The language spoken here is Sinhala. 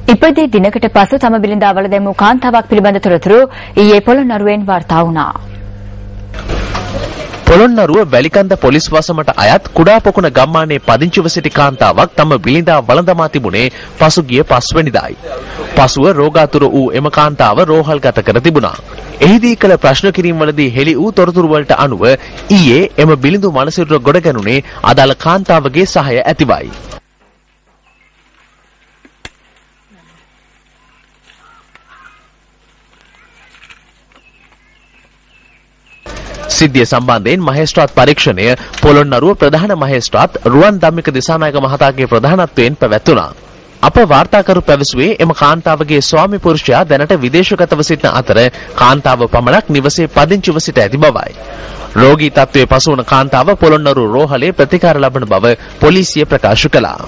ඉපදී දිනකට පසු තම බිරිඳාවල දැමූ කාන්තාවක් පිළිබඳ තොරතුරු ඊයේ පොළොන්නරුවෙන් වාර්තා වුණා. පොළොන්නරුව වැලිකන්ද පොලිස් වසමට අයත් කුඩා පොකුණ ගම්මානයේ පදිංචිව සිටි කාන්තාවක් තම බිරිඳා වළඳමා තිබුණේ පසුගිය 5 වෙනිදායි. පසුව රෝගාතුර වූ එම කාන්තාව රෝහල්ගත කර තිබුණා. එහිදී කළ ප්‍රශ්න කිරීම්වලදී හෙළි වූ තොරතුරු වලට අනුව ඊයේ එම බිලිඳු මනසිරුර ගොඩ ගැනුනේ අදාළ කාන්තාවගේ සහාය ඇතිවයි. සිද්ධිය සම්බන්ධයෙන් මහේස්ත්‍රාත් පරීක්ෂණය පොළොන්නරුව ප්‍රධාන මහේස්ත්‍රාත් රුවන් ධම්මික දිසානායක මහතාගේ ප්‍රධානත්වයෙන් පැවැත්වුණා. අප වාර්තාකරු පැවසුවේ එම කාන්තාවගේ ස්වාමි පුරුෂයා දැනට විදේශගතව සිටින අතර කාන්තාව පමණක් නිවසේ පදිංචිව සිට ඇති බවයි. රෝගී තත්ත්වයේ පසු වන කාන්තාව පොළොන්නරුව රෝහලේ ප්‍රතිකාර ලබන බව පොලිසිය ප්‍රකාශ කළා.